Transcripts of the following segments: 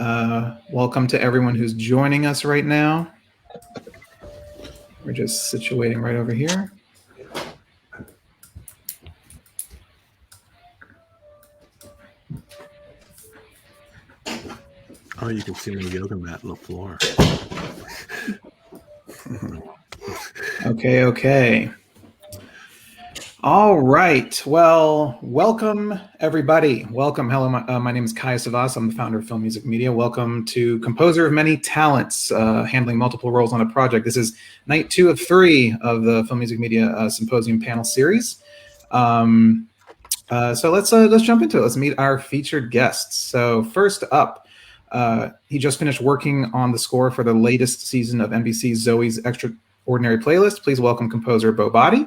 Welcome to everyone who's joining us right now. We're just situating right over here. Oh, you can see my yoga mat on the floor. Okay. All right. Well, welcome, everybody. Welcome. Hello, my name is Savas. I'm the founder of Film.Music.Media. Welcome to Composer of Many Talents, handling multiple roles on a project. This is night 2 of 3 of the Film.Music.Media Symposium panel series. So let's jump into it. Let's meet our featured guests. So first up, he just finished working on the score for the latest season of NBC's Zoe's Extraordinary Playlist. Please welcome composer Bo Body.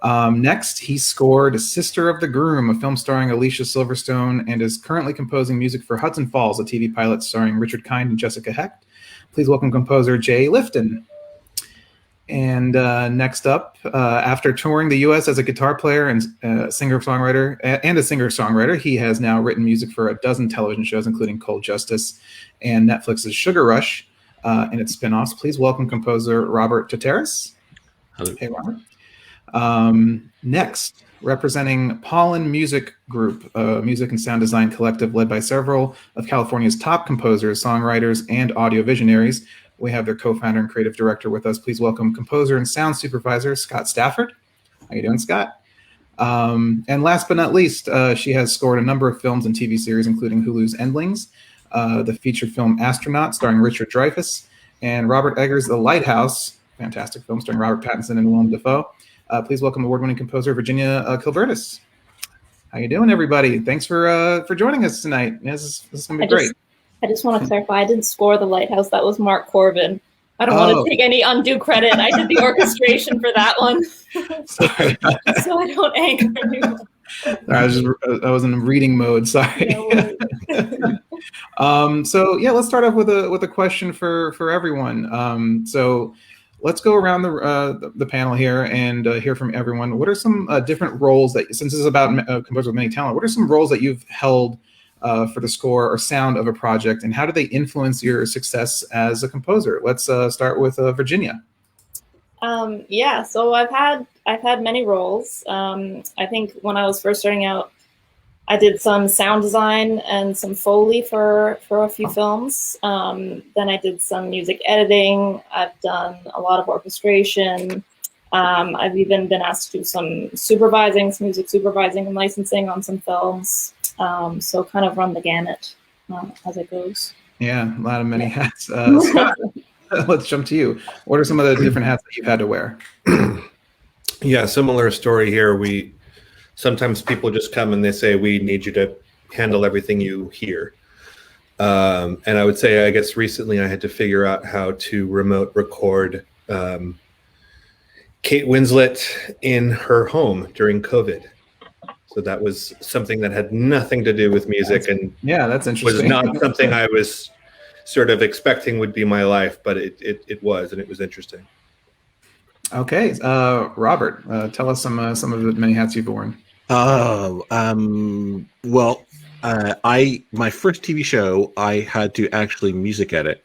Next, he scored Sister of the Groom, a film starring Alicia Silverstone, and is currently composing music for Hudson Falls, a TV pilot starring Richard Kind and Jessica Hecht. Please welcome composer Jay Lifton. And next up, after touring the U.S. as a guitar player and singer-songwriter, he has now written music for a dozen television shows, including Cold Justice and Netflix's Sugar Rush and its spin-offs. Please welcome composer Robert Tateris. Hello. Hey, Robert. Next, representing Pollen Music Group, a music and sound design collective led by several of California's top composers, songwriters, and audio visionaries, we have their co-founder and creative director with us. Please welcome composer and sound supervisor, Scott Stafford. How you doing, Scott? And last but not least, she has scored a number of films and TV series, including Hulu's Endlings, the feature film Astronaut, starring Richard Dreyfuss, and Robert Eggers' The Lighthouse, fantastic film starring Robert Pattinson and Willem Dafoe. Please welcome award-winning composer Virginia Kilvertis. How you doing, everybody? Thanks for joining us tonight. This is going to be great. I just want to clarify, I didn't score The Lighthouse. That was Mark Corbin. I don't want to take any undue credit. I did the orchestration for that one. Sorry. So I don't anger anyone. I was in reading mode. Sorry. No So yeah, let's start off with a question for everyone. So let's go around the panel here and hear from everyone. What are some different roles that, since this is about composers with many talent, what are some roles that you've held for the score or sound of a project, and how do they influence your success as a composer? Let's start with Virginia. Yeah, so I've had many roles. I think when I was first starting out, I did some sound design and some Foley for a few films. Then I did some music editing. I've done a lot of orchestration. I've even been asked to do some music supervising and licensing on some films. So kind of run the gamut as it goes. Yeah, a lot of many hats. Scott, let's jump to you. What are some of the different hats that you've had to wear? Yeah, similar story here. Sometimes people just come and they say, we need you to handle everything you hear. And I would say, I guess recently I had to figure out how to remote record Kate Winslet in her home during COVID. So that was something that had nothing to do with music, that's interesting. Was not something I was sort of expecting would be my life, but it was, and it was interesting. Okay, Robert, tell us some of the many hats you've worn. My first TV show, I had to actually music edit,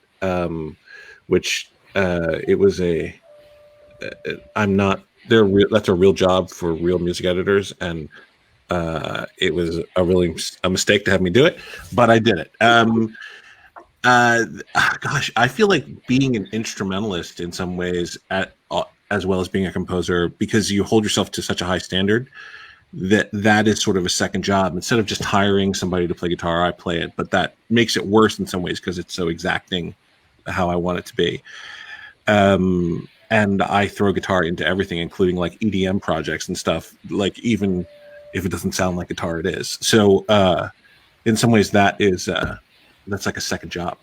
which it was that's a real job for real music editors, and it was a mistake to have me do it, but I did it. Gosh, I feel like being an instrumentalist in some ways as well as being a composer, because you hold yourself to such a high standard, that is sort of a second job. Instead of just hiring somebody to play guitar, I play it, but that makes it worse in some ways because it's so exacting how I want it to be. And I throw guitar into everything, including like EDM projects and stuff, like even if it doesn't sound like guitar, it is. So in some ways that's like a second job.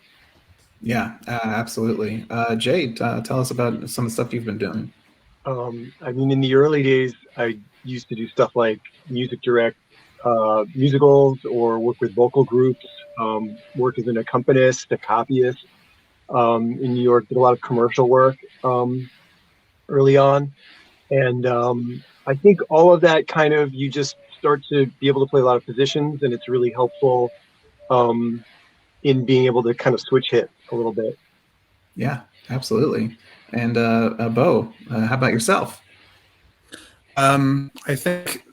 Yeah, absolutely. Jay, tell us about some of the stuff you've been doing. I mean, in the early days, I used to do stuff like music direct musicals or work with vocal groups, work as an accompanist, a copyist. In New York, did a lot of commercial work early on. And I think all of that kind of, you just start to be able to play a lot of positions, and it's really helpful in being able to kind of switch hit a little bit. Yeah, absolutely. And Bo, how about yourself? I think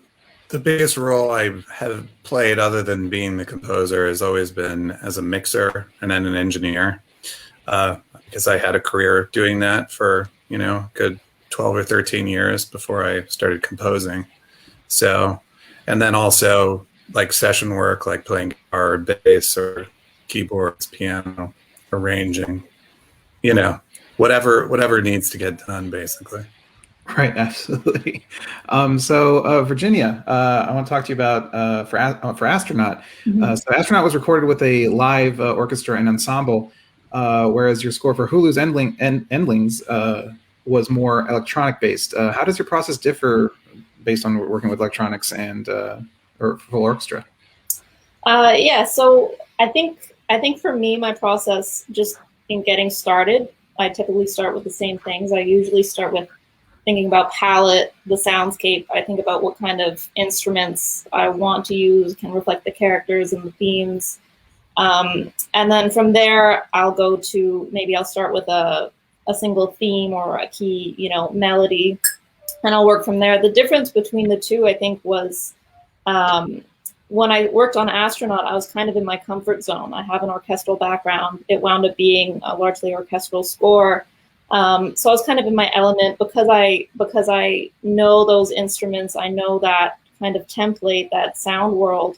the biggest role I have played, other than being the composer, has always been as a mixer and then an engineer, because I had a career doing that for, a good 12 or 13 years before I started composing. So, and then also like session work, like playing guitar or bass or keyboards, piano, arranging, whatever needs to get done, basically. Right, absolutely. Virginia, I want to talk to you about for Astronaut. Mm-hmm. So Astronaut was recorded with a live orchestra and ensemble, whereas your score for Hulu's Endlings was more electronic based. How does your process differ based on working with electronics and or full orchestra? Yeah, so I think for me, my process just in getting started, I typically start with the same things. I usually start with thinking about palette, the soundscape. I think about what kind of instruments I want to use, can reflect the characters and the themes. And then from there, I'll go to, maybe I'll start with a single theme or a key, melody, and I'll work from there. The difference between the two, I think, was when I worked on Astronaut, I was kind of in my comfort zone. I have an orchestral background. It wound up being a largely orchestral score. So I was kind of in my element because I know those instruments. I know that kind of template, that sound world.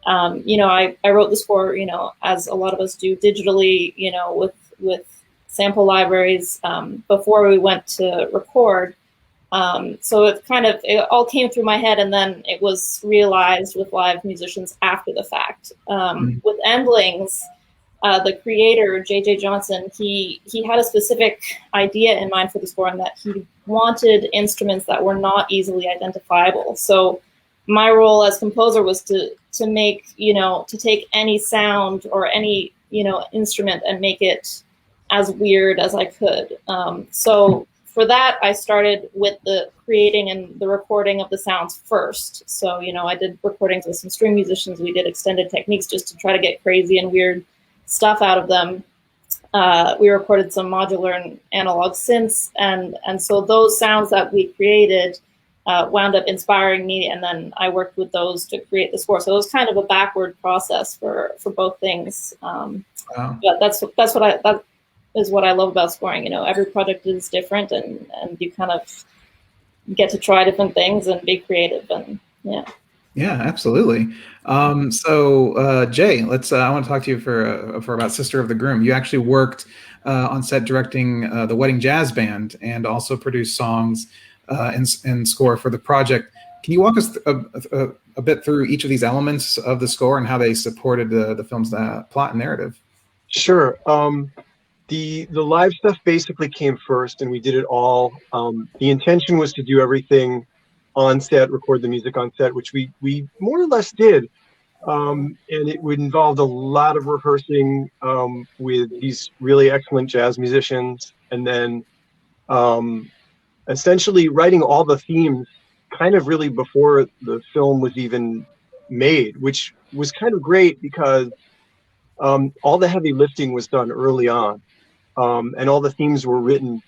I wrote the score, as a lot of us do digitally, with sample libraries before we went to record. So it all came through my head, and then it was realized with live musicians after the fact. With Endlings, the creator, J.J. Johnson, he had a specific idea in mind for the score, and that he wanted instruments that were not easily identifiable. So my role as composer was to make, to take any sound or any, instrument and make it as weird as I could. So for that, I started with the creating and the recording of the sounds first. So, I did recordings with some string musicians. We did extended techniques just to try to get crazy and weird stuff out of them. We recorded some modular and analog synths, and so those sounds that we created wound up inspiring me, and then I worked with those to create the score. So it was kind of a backward process for both things. Wow. But that is what I love about scoring. Every project is different, and you kind of get to try different things and be creative, and yeah. Yeah, absolutely. Jay, I want to talk to you for about Sister of the Groom. You actually worked on set directing the Wedding Jazz Band and also produced songs and score for the project. Can you walk us a bit through each of these elements of the score and how they supported the film's plot and narrative? Sure. The live stuff basically came first, and we did it all. The intention was to do everything on set, record the music on set, which we more or less did. And it would involve a lot of rehearsing with these really excellent jazz musicians, and then essentially writing all the themes kind of really before the film was even made, which was kind of great because all the heavy lifting was done early on. And all the themes were written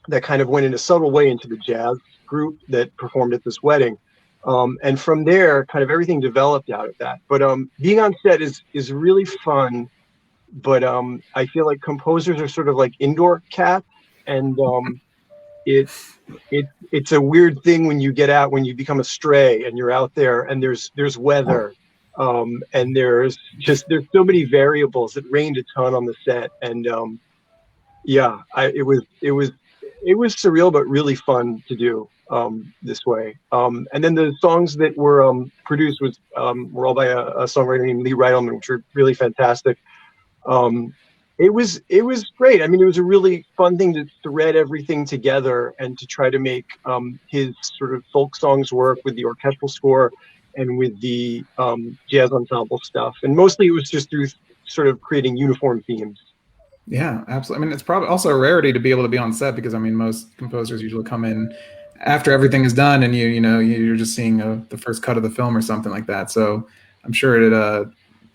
that kind of went in a subtle way into the jazz group that performed at this wedding. And from there, kind of everything developed out of that. But being on set is really fun, but I feel like composers are sort of like indoor cats, and it's a weird thing when you get out, when you become a stray and you're out there, and there's weather, and there's so many variables. It rained a ton on the set, and it was surreal but really fun to do this way. And then the songs that were produced were all by a songwriter named Lee Reitelman, which were really fantastic. It was great. I mean, it was a really fun thing to thread everything together and to try to make his sort of folk songs work with the orchestral score and with the jazz ensemble stuff. And mostly it was just through sort of creating uniform themes. Yeah, absolutely. I mean, it's probably also a rarity to be able to be on set because, I mean, most composers usually come in after everything is done and you're just seeing the first cut of the film or something like that. So I'm sure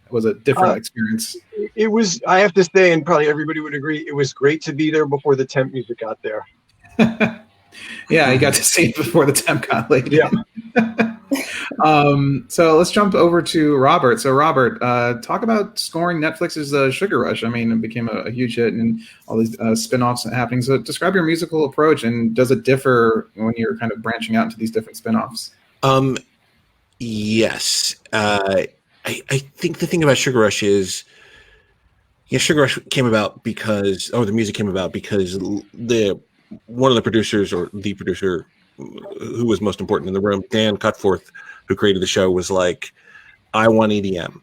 was a different experience? It was, I have to say, and probably everybody would agree, it was great to be there before the temp music got there. Yeah, you got to see it before the temp got laid Yeah. So let's jump over to Robert. So Robert, talk about scoring Netflix's Sugar Rush. I mean, it became a huge hit and all these spin-offs happening. So describe your musical approach, and does it differ when you're kind of branching out into these different spin-offs? Yes. I think the thing about Sugar Rush is, Sugar Rush came about because, the music came about because one of the producers, or the producer who was most important in the room, Dan Cutforth, who created the show, was like, I want EDM,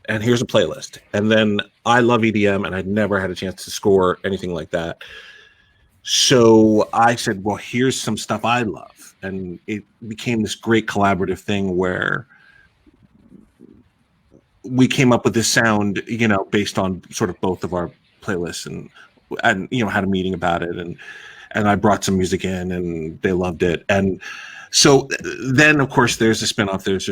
and here's a playlist. And then I love EDM, and I'd never had a chance to score anything like that. So I said, well, here's some stuff I love. And it became this great collaborative thing where we came up with this sound, based on sort of both of our playlists, and had a meeting about it, and I brought some music in, and they loved it. And so then, of course, there's a spinoff. There's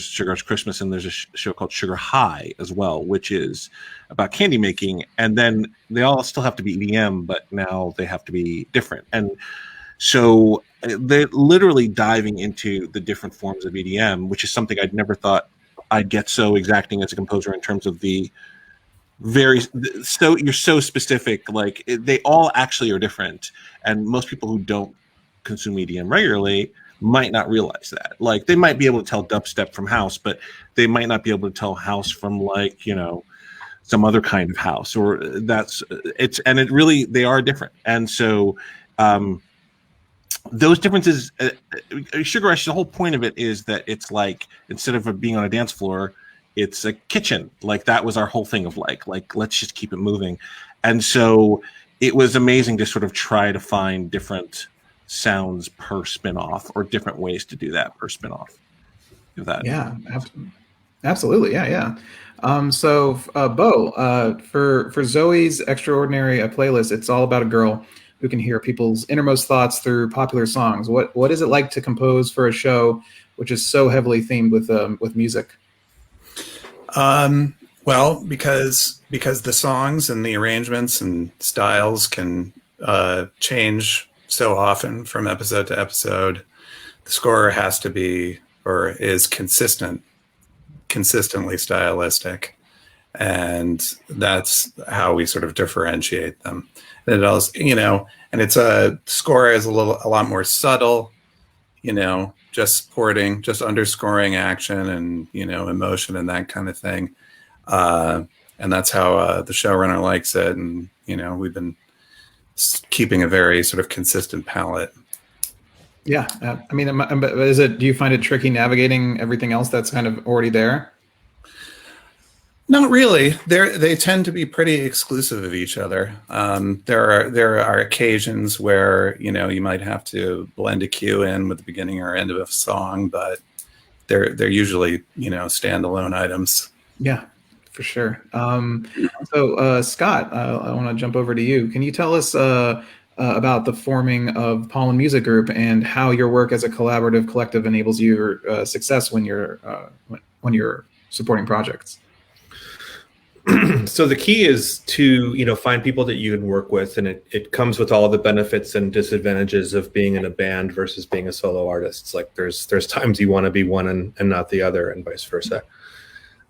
Sugar Rush Christmas, and there's a show called Sugar High as well, which is about candy making. And then they all still have to be EDM, but now they have to be different. And so they're literally diving into the different forms of EDM, which is something I'd never thought I'd get so exacting as a composer in terms of the so you're so specific. Like, they all actually are different, and most people who don't consume EDM regularly might not realize that. Like, they might be able to tell dubstep from house, but they might not be able to tell house from, like, some other kind of house, or it really, they are different. And so those differences, Sugar Rush, the whole point of it is that it's like, instead of being on a dance floor, it's a kitchen. Like, that was our whole thing of like, let's just keep it moving. And so it was amazing to sort of try to find different sounds per spinoff, or different ways to do that per spinoff. Yeah, absolutely. Yeah. So Bo, for Zoe's Extraordinary playlist, it's all about a girl who can hear people's innermost thoughts through popular songs. What is it like to compose for a show which is so heavily themed with music? Well, because the songs and the arrangements and styles can change so often from episode to episode, the score has to be, or is consistently stylistic, and that's how we sort of differentiate them. And it also, and it's a score is a lot more subtle, just underscoring action and, emotion and that kind of thing. And that's how the showrunner likes it. And, we've been keeping a very sort of consistent palette. Yeah. I mean, do you find it tricky navigating everything else that's kind of already there? Not really. They tend to be pretty exclusive of each other. There are occasions where you might have to blend a cue in with the beginning or end of a song, but they're usually standalone items. Yeah, for sure. So Scott, I want to jump over to you. Can you tell us about the forming of Pollen Music Group and how your work as a collaborative collective enables your success when you're supporting projects? So the key is to find people that you can work with, and it comes with all the benefits and disadvantages of being in a band versus being a solo artist. It's like there's times you want to be one and not the other, and vice versa.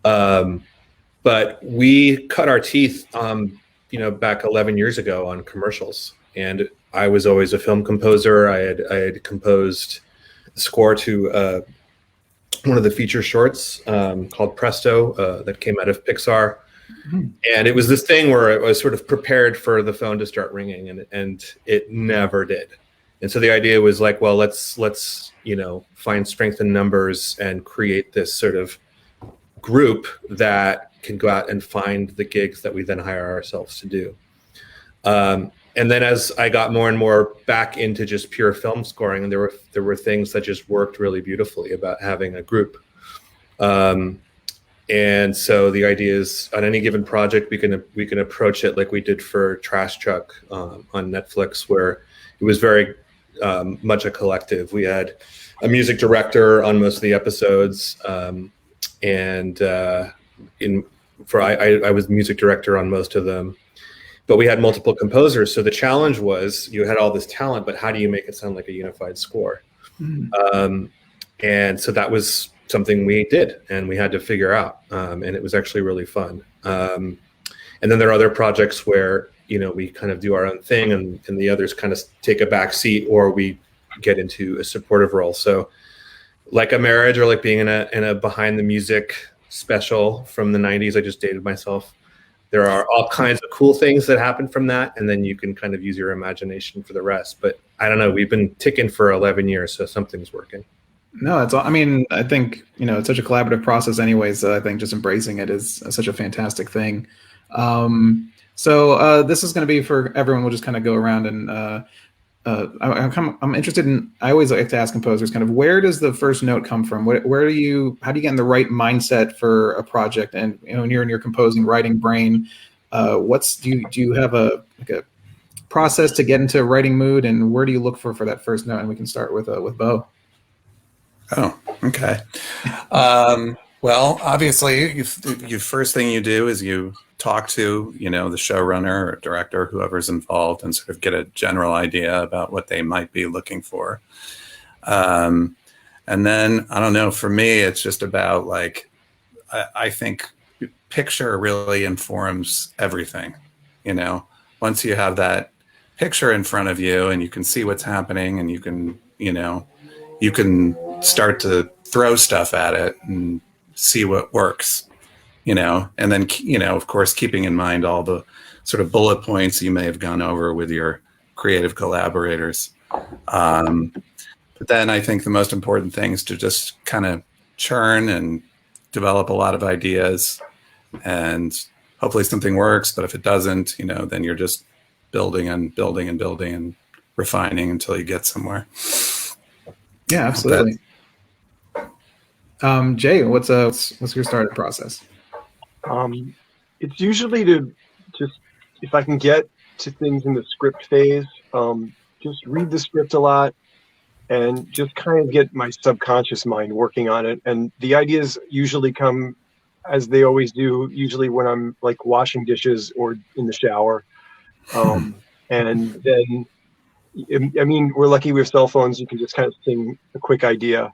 But we cut our teeth back 11 years ago on commercials, and I was always a film composer. I had composed the score to one of the feature shorts called Presto that came out of Pixar. And it was this thing where I was sort of prepared for the phone to start ringing, and it never did. And so the idea was like, well, let's find strength in numbers and create this sort of group that can go out and find the gigs that we then hire ourselves to do. And then as I got more and more back into just pure film scoring, there were things that just worked really beautifully about having a group. And so the idea is, on any given project, we can approach it like we did for Trash Truck on Netflix, where it was very much a collective. We had a music director on most of the episodes, and I was music director on most of them, but we had multiple composers. So the challenge was you had all this talent, but how do you make it sound like a unified score? And so that was something we did, and we had to figure out, and it was actually really fun. And then there are other projects where, you know, we kind of do our own thing, and the others kind of take a back seat, or we get into a supportive role. So like a marriage, or like being in a behind the music special from the 90s, I just dated myself. There are all kinds of cool things that happen from that, and then you can kind of use your imagination for the rest. But I don't know, we've been ticking for 11 years, so something's working. No, it's all, I mean, I think, you know, it's such a collaborative process anyways. So I think just embracing it is such a fantastic thing. So this is going to be for everyone. We'll just kind of go around and I'm interested in, I always like to ask composers kind of, where does the first note come from? How do you get in the right mindset for a project? And, you know, when you're in your composing, writing brain, do you have a process to get into writing mood, and where do you look for that first note? And we can start with Bo. Oh, okay. Well, obviously, you first thing you do is you talk to, you know, the showrunner or director, whoever's involved, and sort of get a general idea about what they might be looking for. And then, I don't know, for me, it's just about like, I think picture really informs everything. You know, once you have that picture in front of you and you can see what's happening, and you can start to throw stuff at it and see what works, you know, and then, you know, of course, keeping in mind all the sort of bullet points you may have gone over with your creative collaborators. But then I think the most important thing is to just kind of churn and develop a lot of ideas, and hopefully something works. But if it doesn't, you know, then you're just building and building and building and refining until you get somewhere. Yeah, absolutely. Jay, what's your starting process? It's usually to just, if I can get to things in the script phase, just read the script a lot and just kind of get my subconscious mind working on it. And the ideas usually come, as they always do, usually when I'm like washing dishes or in the shower. And then, I mean, we're lucky we have cell phones. You can just kind of sing a quick idea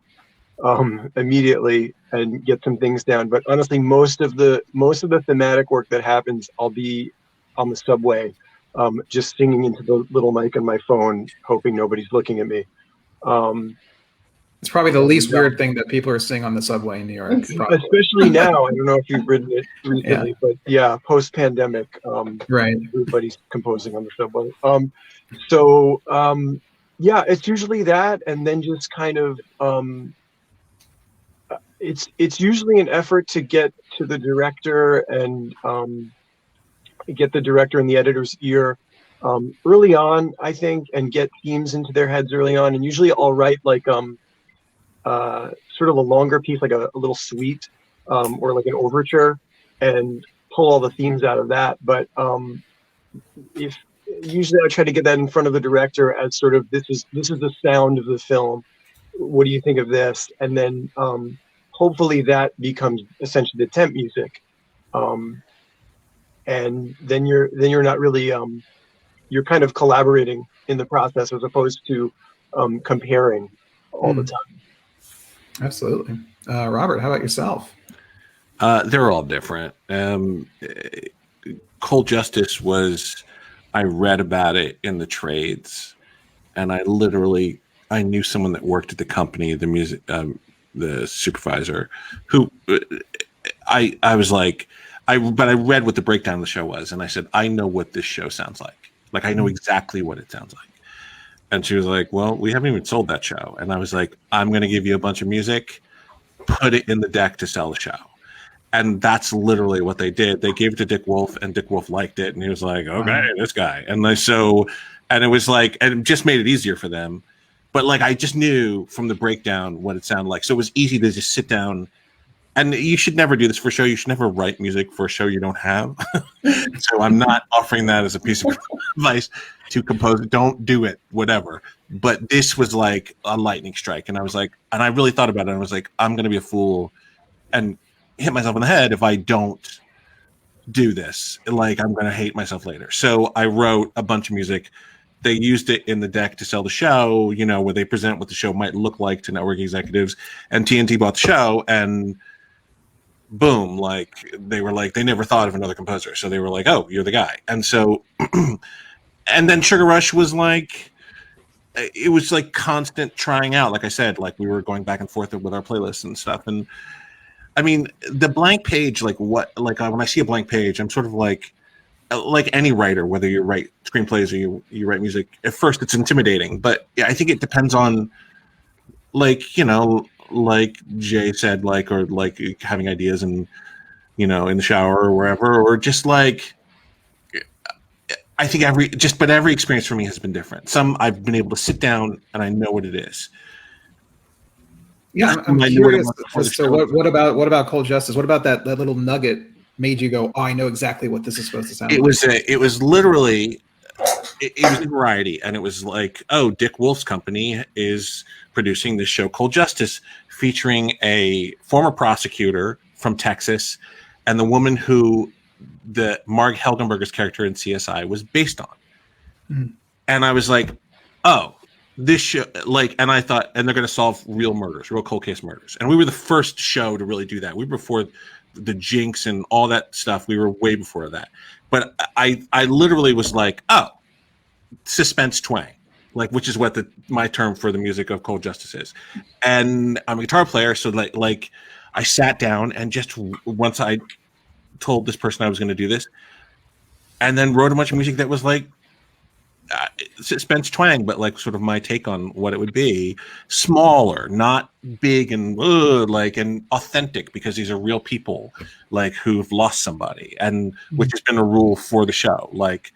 immediately and get some things down. But honestly, most of the thematic work that happens, I'll be on the subway, just singing into the little mic on my phone, hoping nobody's looking at me. It's probably the least weird thing that people are seeing on the subway in New York. Especially now. I don't know if you've ridden it recently, but yeah, post-pandemic, right. Everybody's composing on the subway. Yeah, it's usually that, and then just kind of, it's usually an effort to get to the director and get the director and the editor's ear early on, I think, and get themes into their heads early on. And usually I'll write like sort of a longer piece, like a little suite or like an overture, and pull all the themes out of that. But usually I try to get that in front of the director as sort of, this is the sound of the film. What do you think of this? And then hopefully that becomes essentially the temp music. And then you're not really, you're kind of collaborating in the process as opposed to comparing all the time. Absolutely. Robert, how about yourself? They're all different. Cold Justice was, I read about it in the trades, and I knew someone that worked at the company, the music, the supervisor, who I was like, but I read what the breakdown of the show was, and I said, I know what this show sounds like. Like, I know exactly what it sounds like. And she was like, well, we haven't even sold that show. And I was like, I'm going to give you a bunch of music, put it in the deck to sell the show. And that's literally what they did. They gave it to Dick Wolf, and Dick Wolf liked it. And he was like, okay, this guy. And it was like, and it just made it easier for them. But like, I just knew from the breakdown what it sounded like. So it was easy to just sit down. And you should never do this for a show. You should never write music for a show you don't have. So I'm not offering that as a piece of advice to compose. Don't do it, whatever. But this was like a lightning strike. And I was like, and I really thought about it. And I was like, I'm going to be a fool and hit myself in the head if I don't do this. Like, I'm going to hate myself later. So I wrote a bunch of music. They used it in the deck to sell the show, you know, where they present what the show might look like to network executives. And TNT bought the show, and boom, like, they were like, they never thought of another composer. So they were like, oh, you're the guy. And so, and then Sugar Rush was like, it was like constant trying out. Like I said, like, we were going back and forth with our playlists and stuff. And I mean, the blank page, like, what, like, when I see a blank page, I'm sort of like any writer, whether you write screenplays or you write music, at first it's intimidating. But yeah, I think it depends on, like, you know, like Jay said, like, or like having ideas and, you know, in the shower or wherever, or just like, I think every experience for me has been different. Some I've been able to sit down and I know what it is. Yeah, I'm curious. So what about Cold Justice? What about that little nugget made you go, oh, I know exactly what this is supposed to sound like? It was literally, it was in Variety, and it was like, oh, Dick Wolf's company is producing this show Cold Justice, featuring a former prosecutor from Texas and the woman who the Marg Helgenberger's character in CSI was based on. Mm-hmm. And I was like, oh, this show, like, and I thought, and they're going to solve real murders, real cold case murders. And we were the first show to really do that. We were before the Jinx and all that stuff. We were way before that. But I literally was like, oh, suspense twang, like, which is what my term for the music of Cold Justice is. And I'm a guitar player, so like I sat down and just, once I told this person I was going to do this, and then wrote a bunch of music that was like suspense twang, but like sort of my take on what it would be, smaller, not big and like, and authentic, because these are real people, like, who've lost somebody, and which has been a rule for the show, like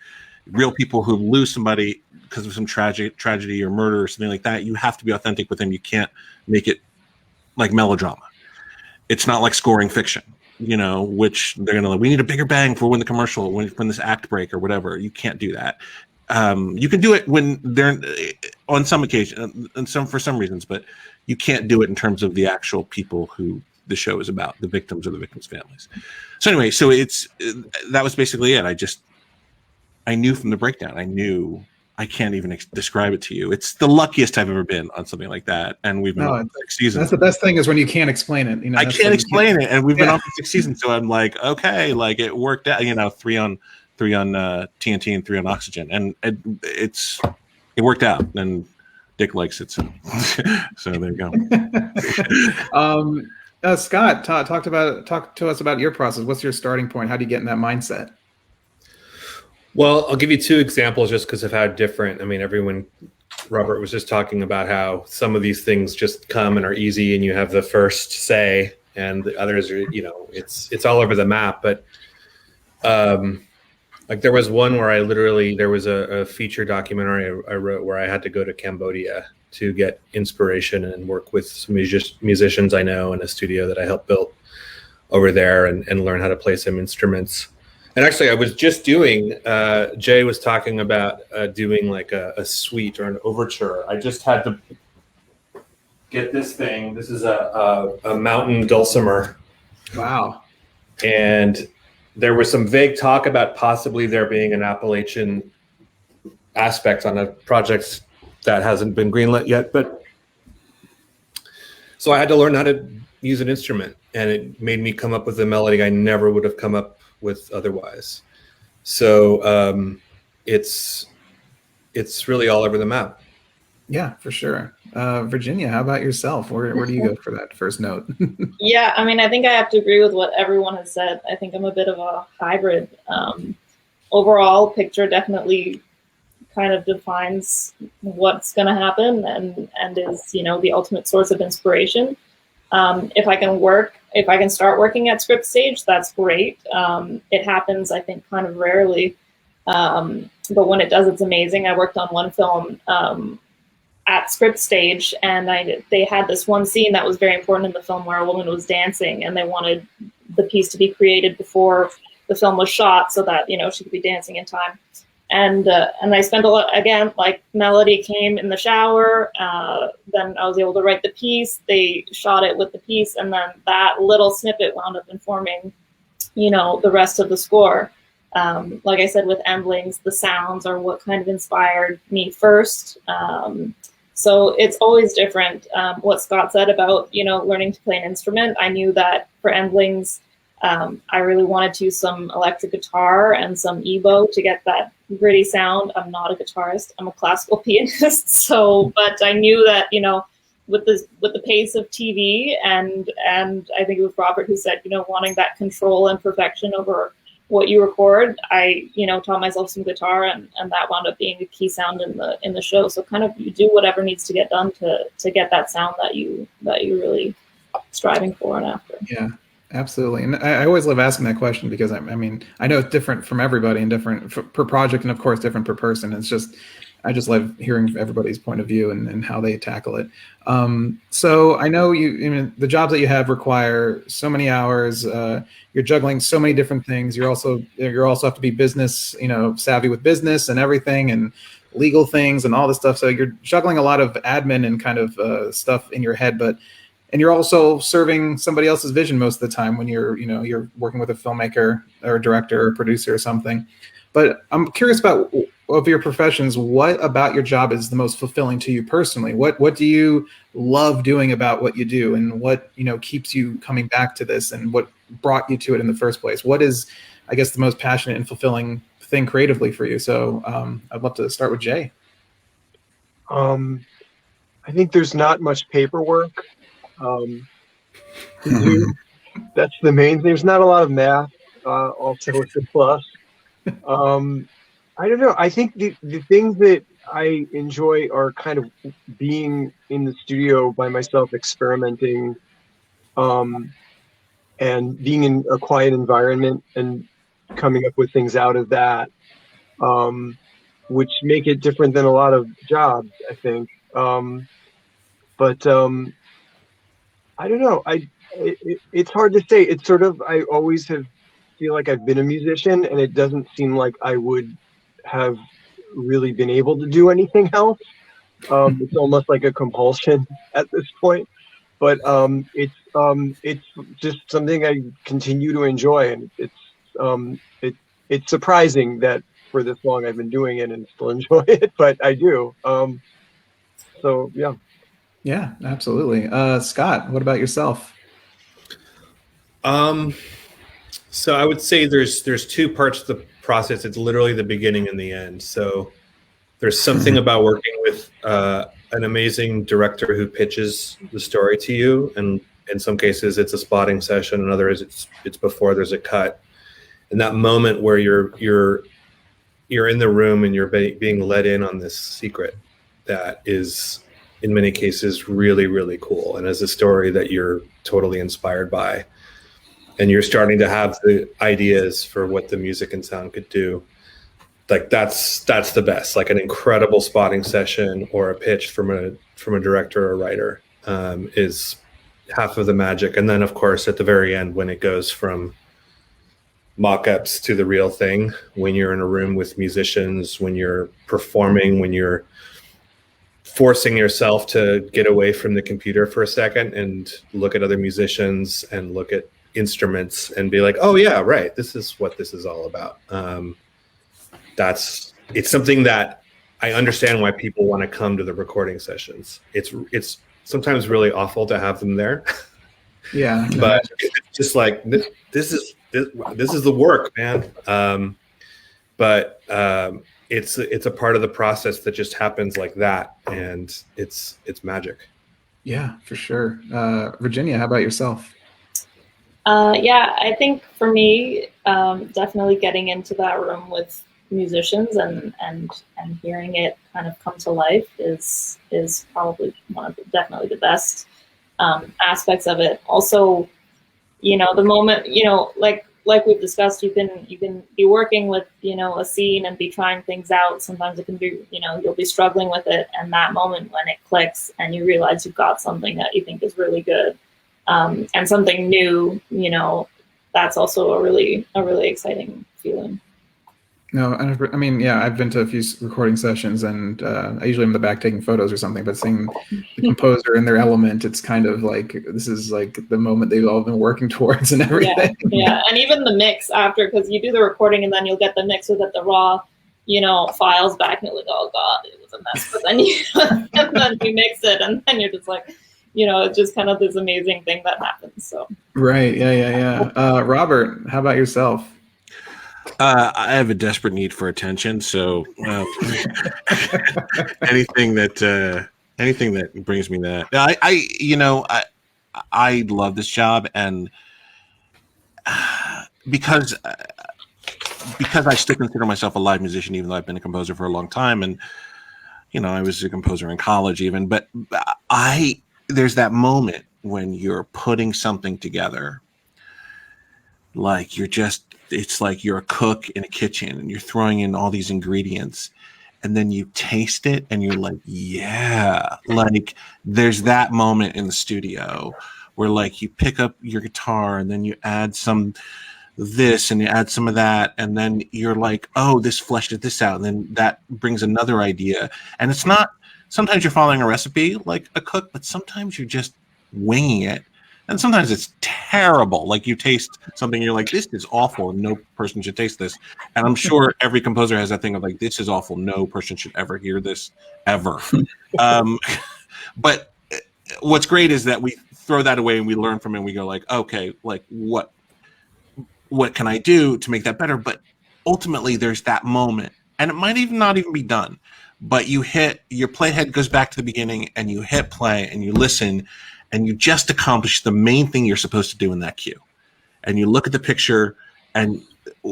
real people who lose somebody because of some tragedy or murder or something like that. You have to be authentic with them. You can't make it like melodrama. It's not like scoring fiction, you know, which they're gonna like, we need a bigger bang for when the commercial, when this act break or whatever. You can't do that. You can do it when they're on some occasion and for some reasons, but you can't do it in terms of the actual people who the show is about, the victims or the victims' families. So anyway, that was basically it. I knew from the breakdown, I can't even describe it to you. It's the luckiest I've ever been on something like that. And we've been on for 6 seasons. That's the best thing, is when you can't explain it. You know, I can't explain it. And we've been on for 6 seasons. So I'm like, okay, like, it worked out, you know, 3 on TNT and 3 on Oxygen. And it worked out. And Dick likes it. So there you go. Scott, talk to us about your process. What's your starting point? How do you get in that mindset? Well, I'll give you 2 examples just because of how different. I mean, Robert was just talking about how some of these things just come and are easy and you have the first say, and the others are, you know, it's all over the map. But like, there was one where there was a feature documentary I wrote where I had to go to Cambodia to get inspiration and work with some musicians I know in a studio that I helped build over there, and learn how to play some instruments. And actually, I was just doing, Jay was talking about doing like a suite or an overture. I just had to get this thing. This is a mountain dulcimer. Wow. And there was some vague talk about possibly there being an Appalachian aspect on a project that hasn't been greenlit yet. But so I had to learn how to use an instrument, and it made me come up with a melody I never would have come up with otherwise. So it's really all over the map. Yeah, for sure. Virginia, how about yourself? Where do you go for that first note? Yeah, I mean, I think I have to agree with what everyone has said. I think I'm a bit of a hybrid. Overall picture definitely kind of defines what's going to happen and is, you know, the ultimate source of inspiration. If I can start working at script stage, that's great. It happens, I think, kind of rarely. But when it does, it's amazing. I worked on one film at script stage, and they had this one scene that was very important in the film where a woman was dancing, and they wanted the piece to be created before the film was shot so that, you know, she could be dancing in time. and I spent a lot, again, like melody came in the shower, then I was able to write the piece, they shot it with the piece, and then that little snippet wound up informing, the rest of the score. Like I said, with Endlings, the sounds are what kind of inspired me first. So it's always different. What Scott said about, learning to play an instrument, I knew that for Endlings, I really wanted to use some electric guitar and some EBow to get that gritty sound. I'm not a guitarist, I'm a classical pianist. But I knew that, with the pace of TV, and I think it was Robert who said, wanting that control and perfection over what you record, I, taught myself some guitar, and that wound up being a key sound in the show. So kind of you do whatever needs to get done to get that sound that you're really striving for and after. Yeah, absolutely. And I always love asking that question because I mean, I know it's different from everybody and different per project, and of course different per person. I just love hearing everybody's point of view and how they tackle it. So I know the jobs that you have require so many hours. You're juggling so many different things. You also have to be business, savvy with business and everything, and legal things and all this stuff. So you're juggling a lot of admin and kind of stuff in your head, and you're also serving somebody else's vision most of the time when you're working with a filmmaker or a director or producer or something. But I'm curious about, of your professions, what about your job is the most fulfilling to you personally? What do you love doing about what you do, and what keeps you coming back to this, and what brought you to it in the first place? What is, I guess, the most passionate and fulfilling thing creatively for you? So I'd love to start with Jay. I think there's not much paperwork to do. That's the main thing. There's not a lot of math. Also, it's a plus. I don't know. I think the things that I enjoy are kind of being in the studio by myself, experimenting, and being in a quiet environment and coming up with things out of that, which make it different than a lot of jobs, I think. But I don't know. It's hard to say. It's sort of, I always feel like I've been a musician, and it doesn't seem like I would have really been able to do anything else. It's almost like a compulsion at this point, but it's just something I continue to enjoy, and it's surprising that for this long I've been doing it and still enjoy it, but I do. So yeah. Yeah, absolutely. Scott, what about yourself? So I would say there's two parts to the process. It's literally the beginning and the end. So there's something about working with an amazing director who pitches the story to you, and in some cases it's a spotting session, in others it's before there's a cut. And that moment where you're in the room and you're being let in on this secret that is in many cases really, really cool, and as a story that you're totally inspired by, and you're starting to have the ideas for what the music and sound could do. Like that's the best. Like an incredible spotting session or a pitch from a director or writer is half of the magic. And then of course at the very end, when it goes from mock-ups to the real thing, when you're in a room with musicians, when you're performing, when you're forcing yourself to get away from the computer for a second and look at other musicians and look at instruments and be like, oh yeah, right, this is what this is all about. It's something that I understand why people want to come to the recording sessions. It's sometimes really awful to have them there. Yeah, but it's just like this is the work, man. But it's a part of the process that just happens like that, and it's magic. Yeah, for sure. Virginia, how about yourself? Yeah, I think for me, definitely getting into that room with musicians and hearing it kind of come to life is probably definitely the best aspects of it. Also, the moment, like we've discussed, you can be working with, a scene and be trying things out. Sometimes it can be, you'll be struggling with it, and that moment when it clicks and you realize you've got something that you think is really good, and something new, that's also a really exciting feeling. No, I mean, yeah, I've been to a few recording sessions, and I usually am in the back taking photos or something. But seeing the composer in their element, it's kind of like this is like the moment they've all been working towards and everything. Yeah, and even the mix after, because you do the recording and then you'll get the mix or get the raw, files back, and you're like, oh god, it was a mess. But then and then you mix it, and then you're just like, it's just kind of this amazing thing that happens. So right, yeah. Robert, how about yourself? I have a desperate need for attention, so anything that brings me that. I love this job, and because I still consider myself a live musician, even though I've been a composer for a long time, and I was a composer in college even. But there's that moment when you're putting something together, like it's like you're a cook in a kitchen and you're throwing in all these ingredients, and then you taste it and you're like, yeah, like there's that moment in the studio where like you pick up your guitar and then you add some this and you add some of that, and then you're like, oh, this fleshed this out, and then that brings another idea. And it's not, sometimes you're following a recipe like a cook, but sometimes you're just winging it. And sometimes it's terrible. Like you taste something, you're like, this is awful. No person should taste this. And I'm sure every composer has that thing of like, this is awful. No person should ever hear this ever. But what's great is that we throw that away and we learn from it. And we go like, okay, like what can I do to make that better? But ultimately there's that moment, and it might even not even be done, but your playhead goes back to the beginning and you hit play and you listen, and you just accomplish the main thing you're supposed to do in that cue. And you look at the picture, and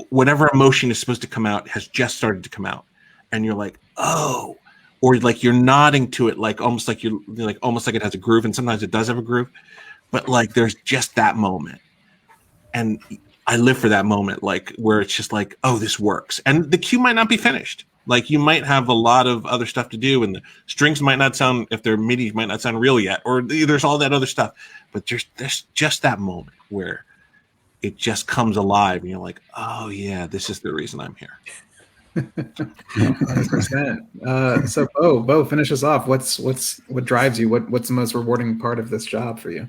whatever emotion is supposed to come out has just started to come out. And you're like, oh, or like you're nodding to it, like almost like almost like it has a groove, and sometimes it does have a groove, but like there's just that moment. And I live for that moment, like where it's just like, oh, this works. And the cue might not be finished. Like you might have a lot of other stuff to do, and the strings might not sound, if they're MIDI, might not sound real yet, or there's all that other stuff. But there's just that moment where it just comes alive, and you're like, oh yeah, this is the reason I'm here. 100%. So Bo, finish us off. What drives you? What's the most rewarding part of this job for you?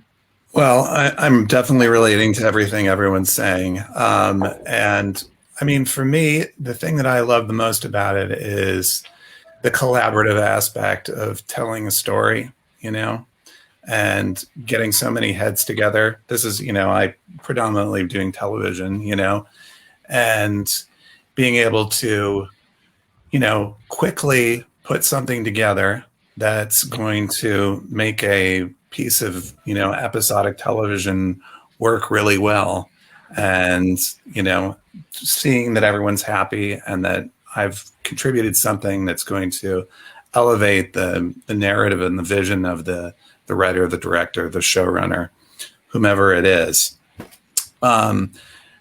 Well, I'm definitely relating to everything everyone's saying. And I mean, for me, the thing that I love the most about it is the collaborative aspect of telling a story, and getting so many heads together. This is, I predominantly doing television, and being able to, quickly put something together that's going to make a piece of, episodic television work really well. And, seeing that everyone's happy and that I've contributed something that's going to elevate the narrative and the vision of the writer, the director, the showrunner, whomever it is. And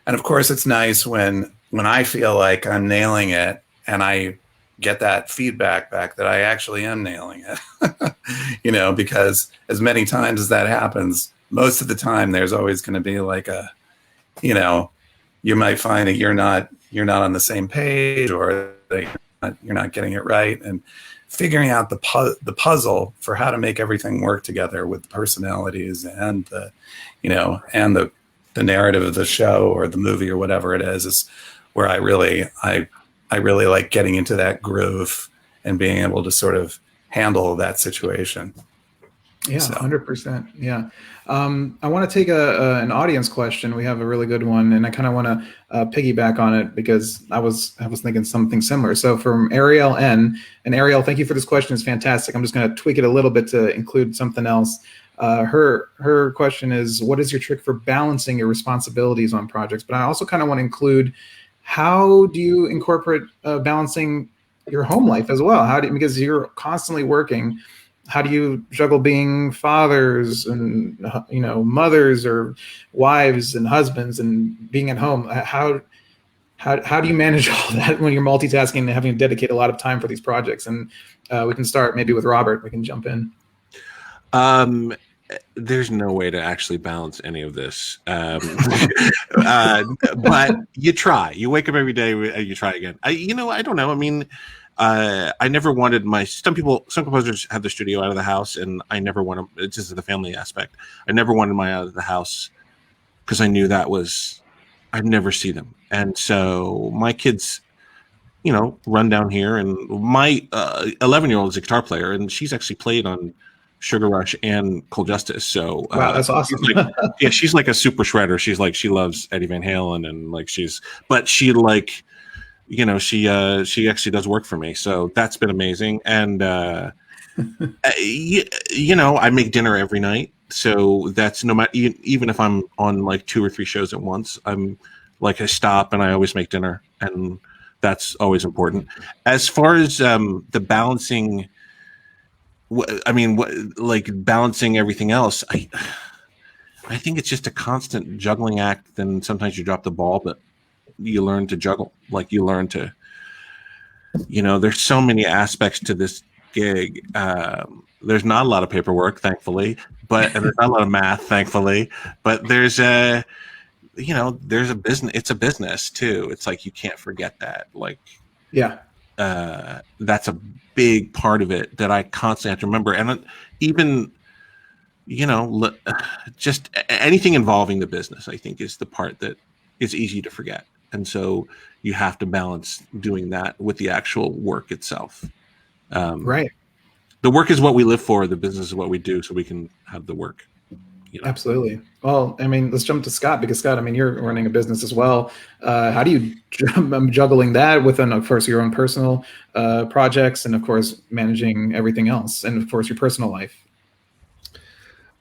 of course, it's nice when I feel like I'm nailing it and I get that feedback back that I actually am nailing it, because as many times as that happens, most of the time there's always going to be like you might find that you're not on the same page, or that you're not getting it right, and figuring out the puzzle for how to make everything work together with the personalities and the narrative of the show or the movie or whatever it is where I really like getting into that groove and being able to sort of handle that situation. Yeah, 100%. Yeah. I want to take an audience question. We have a really good one, and I kind of want to piggyback on it because I was thinking something similar. So from Ariel N, and Ariel, thank you for this question. It's fantastic. I'm just going to tweak it a little bit to include something else. Her question is, what is your trick for balancing your responsibilities on projects? But I also kind of want to include, how do you incorporate balancing your home life as well? Because you're constantly working. How do you juggle being fathers and mothers or wives and husbands and being at home? How do you manage all that when you're multitasking and having to dedicate a lot of time for these projects? And we can start maybe with Robert. We can jump in. there's no way to actually balance any of this. But you try. You wake up every day and you try again. I don't know. I mean, I never wanted some composers have their studio out of the house, and I never wanted, it's just the family aspect. I never wanted mine out of the house because I knew I'd never see them. And so my kids, run down here, and my 11-year-old is a guitar player, and she's actually played on Sugar Rush and Cold Justice. So wow, that's awesome. She's like a super shredder. She loves Eddie Van Halen, and she actually does work for me. So that's been amazing. And I make dinner every night. So that's no matter, even if I'm on like 2 or 3 shows at once, I stop and I always make dinner, and that's always important. As far as the balancing, balancing everything else, I think it's just a constant juggling act. Then sometimes you drop the ball, but you learn to juggle. Like you learn to, there's so many aspects to this gig. There's not a lot of paperwork, thankfully, and there's not a lot of math, thankfully, but there's a business. It's a business too. It's like, you can't forget that. That's a big part of it that I constantly have to remember. And even, just anything involving the business, I think, is the part that is easy to forget. And so you have to balance doing that with the actual work itself. Right. The work is what we live for. The business is what we do, so we can have the work. Absolutely. Well, I mean, let's jump to Scott, because Scott, I mean, you're running a business as well. How do you juggling that within, of course, your own personal projects, and of course, managing everything else, and of course, your personal life?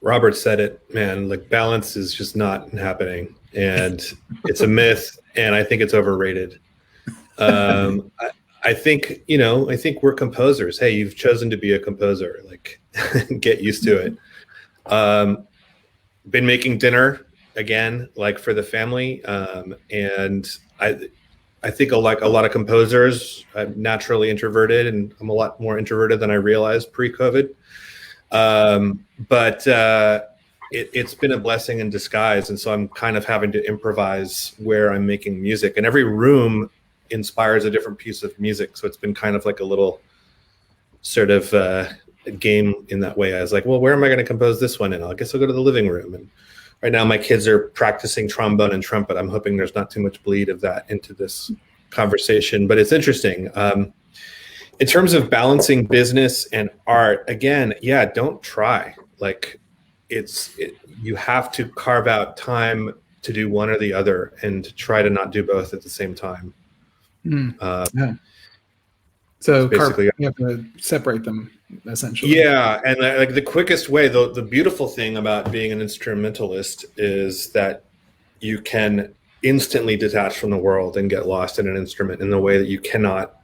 Robert said it, man. Like, balance is just not happening, and it's a myth, and I think it's overrated. I think we're composers. Hey, you've chosen to be a composer. Like, get used to it. Been making dinner again, like for the family, and I think like a lot of composers, I'm naturally introverted, and I'm a lot more introverted than I realized pre-COVID. But it's been a blessing in disguise, and so I'm kind of having to improvise where I'm making music, and every room inspires a different piece of music. So it's been kind of like a little sort of game in that way. I was like, well, where am I going to compose this one? And I guess I'll go to the living room. And right now my kids are practicing trombone and trumpet. I'm hoping there's not too much bleed of that into this conversation, but it's interesting. In terms of balancing business and art, again, don't try. Like, you have to carve out time to do one or the other, and try to not do both at the same time. Yeah. So basically, you have to separate them, essentially. Yeah, and like the quickest way, the beautiful thing about being an instrumentalist is that you can instantly detach from the world and get lost in an instrument in the way that you cannot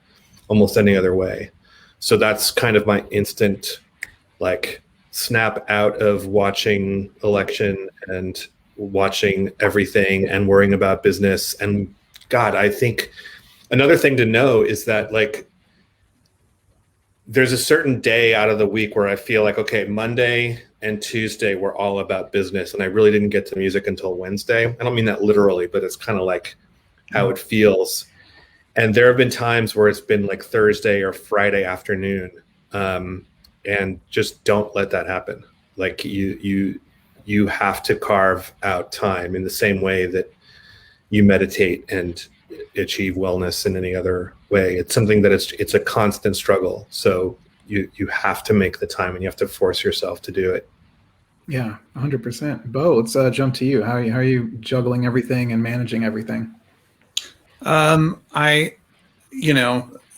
almost any other way. So that's kind of my instant, like, snap out of watching election and watching everything and worrying about business. And God, I think another thing to know is that, like, there's a certain day out of the week where I feel like, okay, Monday and Tuesday were all about business, and I really didn't get to music until Wednesday. I don't mean that literally, but it's kind of like how it feels. And there have been times where it's been like Thursday or Friday afternoon, and just don't let that happen. Like, you have to carve out time in the same way that you meditate and achieve wellness in any other way. It's something that it's a constant struggle. So you have to make the time, and you have to force yourself to do it. Yeah, 100%. Bo, let's jump to you. How are you juggling everything and managing everything? I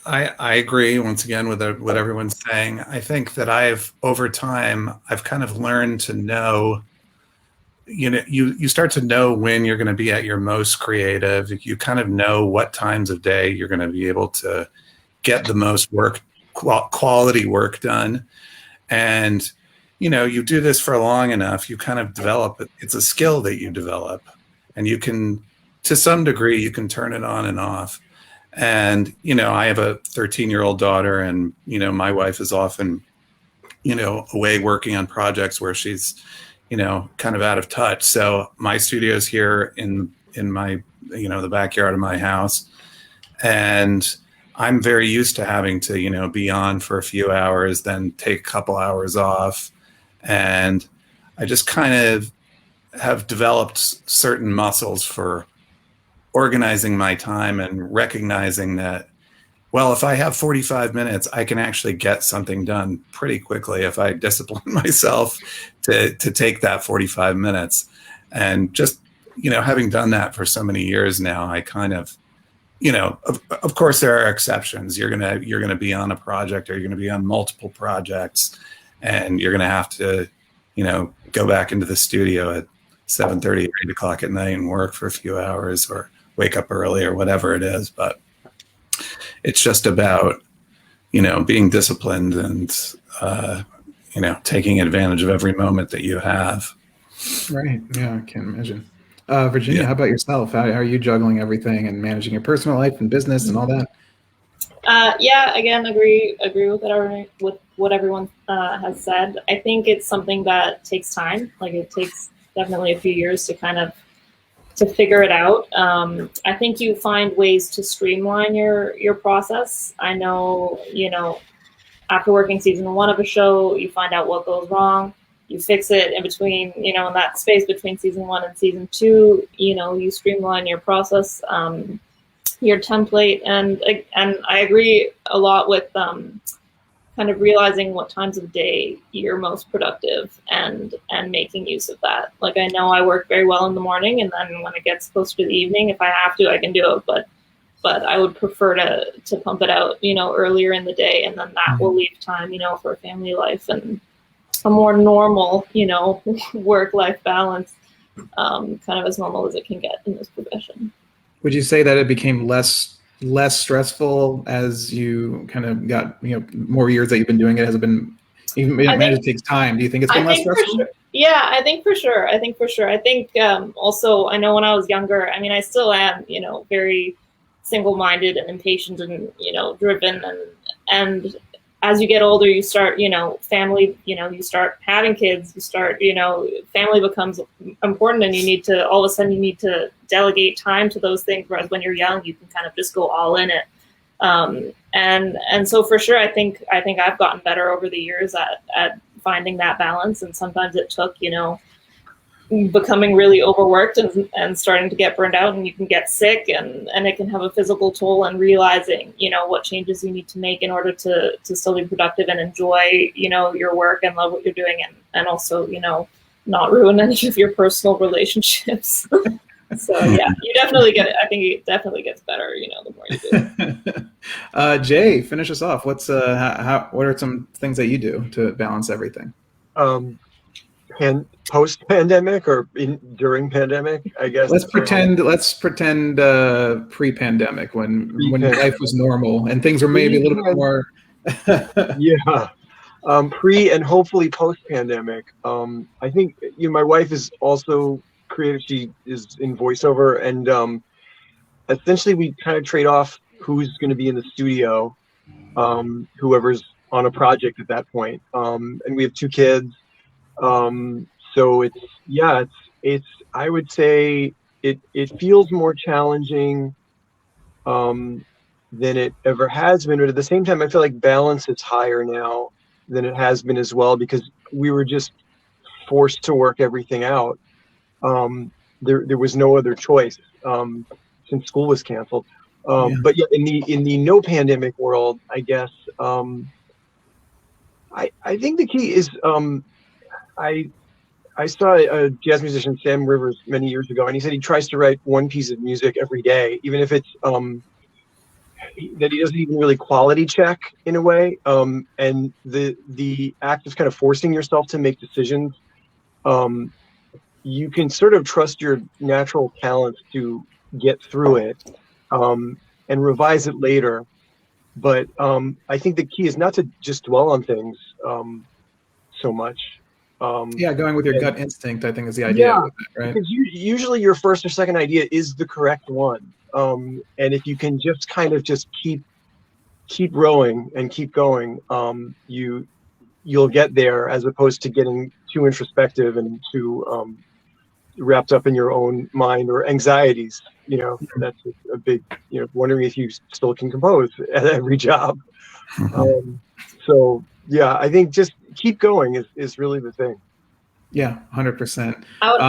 agree once again with what everyone's saying. I think that over time, I've kind of learned to know, you start to know when you're going to be at your most creative. You kind of know what times of day you're going to be able to get the most quality work done. And, you do this for long enough, you kind of develop it. It's a skill that you develop, and you can, to some degree, you can turn it on and off. And, I have a 13-year-old daughter, and, my wife is often away working on projects where she's, kind of out of touch. So my studio's here in my, the backyard of my house. And I'm very used to having to, be on for a few hours, then take a couple hours off. And I just kind of have developed certain muscles for organizing my time and recognizing that, well, if I have 45 minutes, I can actually get something done pretty quickly if I discipline myself to take that 45 minutes. And just, having done that for so many years now, I kind of, of course there are exceptions. You're gonna be on a project, or you're gonna be on multiple projects, and you're gonna have to, go back into the studio at 7:30 or 8 o'clock at night and work for a few hours, or wake up early, or whatever it is. But it's just about, being disciplined and, taking advantage of every moment that you have. Right. Yeah, I can imagine. Virginia, how about yourself? How are you juggling everything and managing your personal life and business and all that? Yeah, again, agree with what everyone has said. I think it's something that takes time. Like, it takes definitely a few years to kind of figure it out. I think you find ways to streamline your process. I know, after working season 1 of a show, you find out what goes wrong. You fix it in between, in that space between season 1 and season 2, you streamline your process, your template. And I agree a lot with kind of realizing what times of day you're most productive and making use of that. Like, I know I work very well in the morning, and then when it gets closer to the evening, if I have to, I can do it. But I would prefer to pump it out, earlier in the day, and then that will leave time, for family life and a more normal, work-life balance, kind of as normal as it can get in this profession. Would you say that it became less stressful as you kind of got, more years that you've been doing it? Has it been, even it takes time? Do you think it's been less stressful? Sure. Yeah, I think for sure. I think also, I know when I was younger, I mean, I still am, very single-minded and impatient and, driven. And as you get older, you start, family, you start having kids, you start, family becomes important, and all of a sudden you need to delegate time to those things. Whereas when you're young, you can kind of just go all in it. And so for sure, I think I've gotten better over the years at finding that balance. And sometimes it took, becoming really overworked and starting to get burned out, and you can get sick, and it can have a physical toll, and realizing, what changes you need to make in order to still be productive and enjoy, your work and love what you're doing, and also, not ruin any of your personal relationships. So yeah, you definitely get it. I think it definitely gets better, the more you do it. Jay, finish us off. What are some things that you do to balance everything? Post-pandemic or during pandemic, I guess. Let's pretend pre-pandemic when life was normal and things were maybe a little bit more. Yeah. Pre and hopefully post-pandemic. I think my wife is also creative. She is in voiceover, and essentially we kind of trade off who's going to be in the studio, whoever's on a project at that point. And we have 2 kids. So it's I would say it feels more challenging than it ever has been, but at the same time I feel like balance is higher now than it has been as well, because we were just forced to work everything out. There was no other choice since school was canceled. But yeah, in the no pandemic world, I guess I think the key is I saw a jazz musician, Sam Rivers, many years ago, and he said he tries to write one piece of music every day, even if it's that he doesn't even really quality check in a way. And the act of kind of forcing yourself to make decisions, you can sort of trust your natural talents to get through it and revise it later. But I think the key is not to just dwell on things so much. Going with your gut instinct, I think, is the idea. Yeah, with that, right? Because usually your first or second idea is the correct one. And if you can just kind of just keep rowing and keep going, you you'll get there, as opposed to getting too introspective and too wrapped up in your own mind or anxieties. That's a big, wondering if you still can compose at every job. So yeah, I think just keep going is really the thing. Yeah, 100%. I would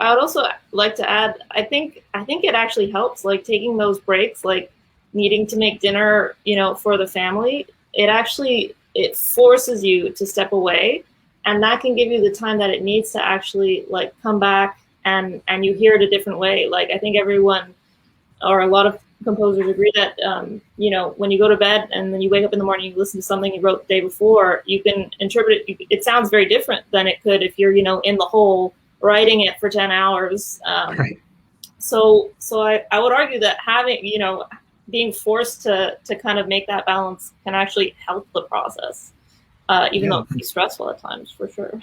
also like to add, I think it actually helps, like taking those breaks, like needing to make dinner, for the family. It forces you to step away, and that can give you the time that it needs to actually like come back and you hear it a different way. Like I think everyone, or a lot of composers, agree that when you go to bed and then you wake up in the morning, you listen to something you wrote the day before, you can interpret it. It sounds very different than it could if you're in the hole writing it for 10 hours. Right. So I would argue that having being forced to kind of make that balance can actually help the process, even though it can be stressful at times, for sure.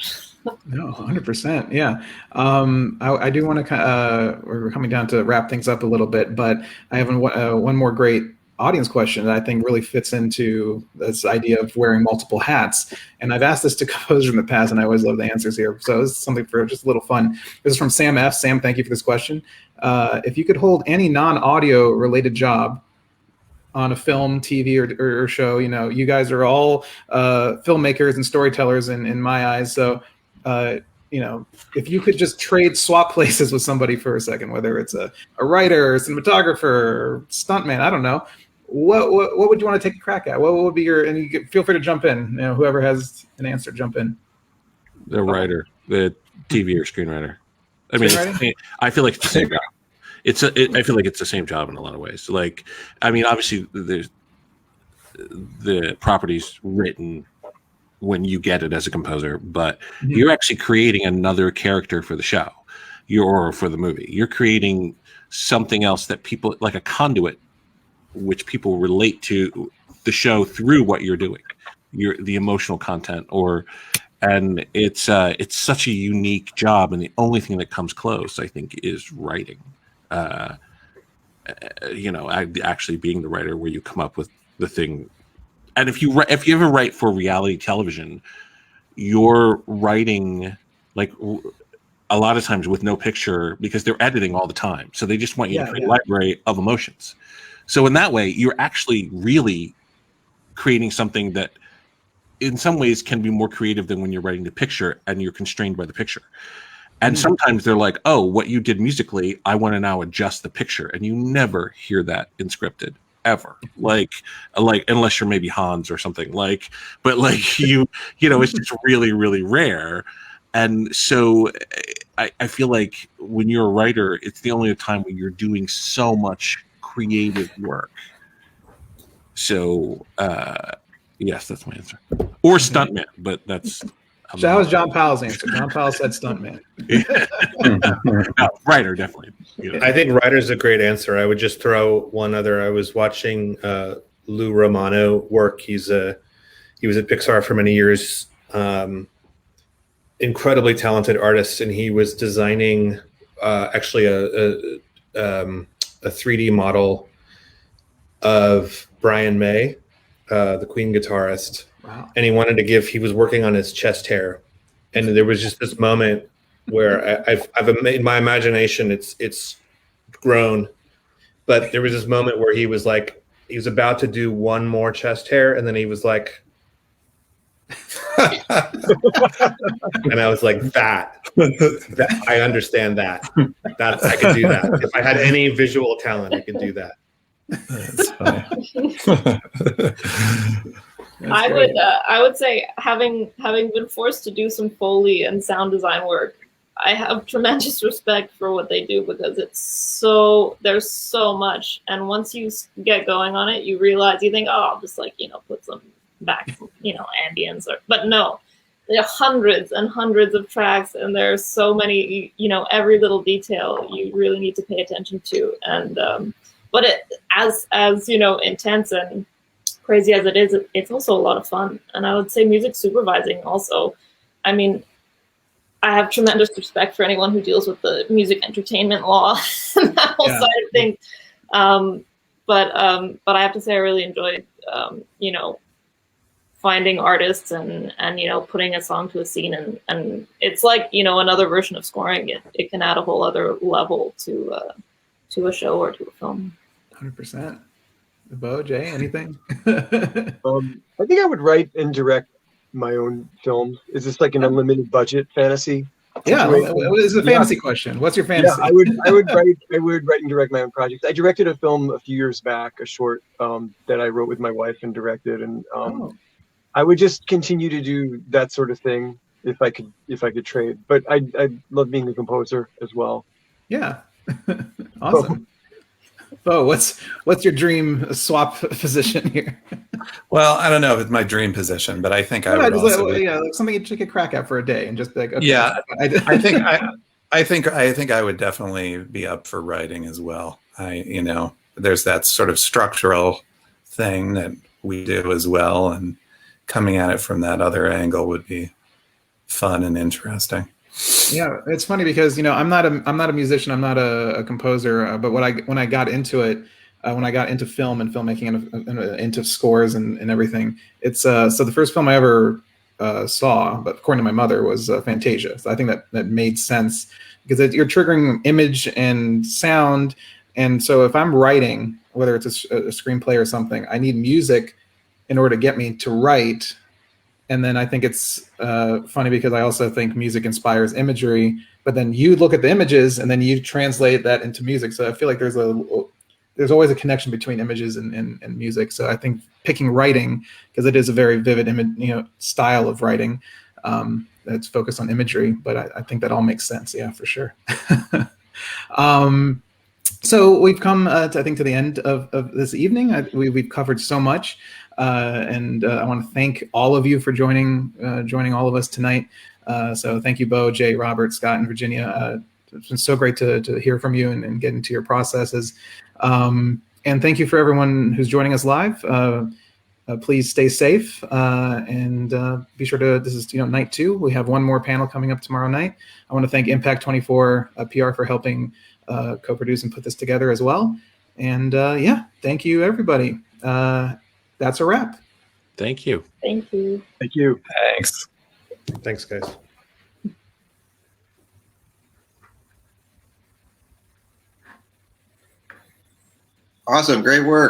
No, 100%. Yeah. I do want to, we're coming down to wrap things up a little bit, but I have one more great audience question that I think really fits into this idea of wearing multiple hats. And I've asked this to composers in the past, and I always love the answers here. So this is something for just a little fun. This is from Sam F. Sam, thank you for this question. If you could hold any non-audio related job on a film, TV, or show, you guys are all filmmakers and storytellers in my eyes. So, if you could just swap places with somebody for a second, whether it's a writer, or cinematographer, or stuntman, I don't know, what would you want to take a crack at? What would be and you feel free to jump in. Whoever has an answer, jump in. The writer, the TV or screenwriter. I mean, I feel like it's the same job. I feel like it's the same job in a lot of ways. Like, I mean, obviously there's the property's written when you get it as a composer, but you're actually creating another character for the show, or for the movie. You're creating something else that people, like a conduit, which people relate to the show through what you're doing, the emotional content, and it's such a unique job, and the only thing that comes close, I think, is writing. Actually being the writer, where you come up with the thing. And if you ever write for reality television, you're writing like a lot of times with no picture, because they're editing all the time. So they just want you to create a library of emotions. So in that way, you're actually really creating something that in some ways can be more creative than when you're writing the picture and you're constrained by the picture. And sometimes they're like, oh, what you did musically, I want to now adjust the picture. And you never hear that in scripted, ever. Like unless you're maybe Hans or something, but it's just really, really rare. And so I feel like when you're a writer, it's the only time when you're doing so much creative work. So yes, that's my answer. Or stuntman, but that's... That was John Powell's answer. John Powell said stuntman. No, writer, definitely. I think writer's a great answer. I would just throw one other. I was watching Lou Romano work. He was at Pixar for many years. Incredibly talented artist, and he was designing actually a 3D model of Brian May, the Queen guitarist. Wow. And he was working on his chest hair. And there was just this moment where I've in my imagination, it's grown, but there was this moment where he was about to do one more chest hair. And then he was like, and I was like, that I understand that I could do that. If I had any visual talent, I could do that. That's funny. I would say, having been forced to do some Foley and sound design work, I have tremendous respect for what they do, because there's so much, and once you get going on it, you realize, you think, oh, I'll just put some back, ambience, but no, there are hundreds and hundreds of tracks, and there's so many, every little detail you really need to pay attention to, and but as intense and crazy as it is, it's also a lot of fun. And I would say music supervising also. I mean, I have tremendous respect for anyone who deals with the music entertainment law and that whole side of things. But I have to say, I really enjoyed, finding artists and putting a song to a scene, and it's like another version of scoring. It can add a whole other level to a show or to a film. 100%. Bo, Jay, anything? I think I would write and direct my own films. Is this like an unlimited budget fantasy? Yeah, this is a fantasy question. What's your fantasy? Yeah, I would write and direct my own projects. I directed a film a few years back, a short that I wrote with my wife and directed, and I would just continue to do that sort of thing if I could trade. But I love being a composer as well. Yeah, awesome. Bo, what's your dream swap position here? Well, I don't know if it's my dream position, but I think I would also like something you could crack at for a day and just like, okay. Yeah, I think I would definitely be up for writing as well. There's that sort of structural thing that we do as well, and coming at it from that other angle would be fun and interesting. Yeah, it's funny because I'm not a musician, I'm not a composer, but when I got into it, when I got into film and filmmaking and into scores and everything, it's so the first film I ever saw, but according to my mother, was Fantasia. So I think that made sense because you're triggering image and sound, and so if I'm writing, whether it's a screenplay or something, I need music in order to get me to write. And then I think it's funny because I also think music inspires imagery, but then you look at the images and then you translate that into music. So I feel like there's always a connection between images and music. So I think picking writing, because it is a very vivid style of writing that's focused on imagery, but I think that all makes sense. Yeah, for sure. So we've come, I think, to the end of this evening. We've covered so much. And I want to thank all of you for joining all of us tonight. So thank you, Bo, Jay, Robert, Scott, and Virginia. It's been so great to hear from you and get into your processes. And thank you for everyone who's joining us live. Please stay safe and be sure to, this is night 2. We have one more panel coming up tomorrow night. I want to thank Impact 24 PR for helping co-produce and put this together as well. And thank you, everybody. That's a wrap. Thank you. Thank you. Thank you. Thanks. Thanks, guys. Awesome. Great work.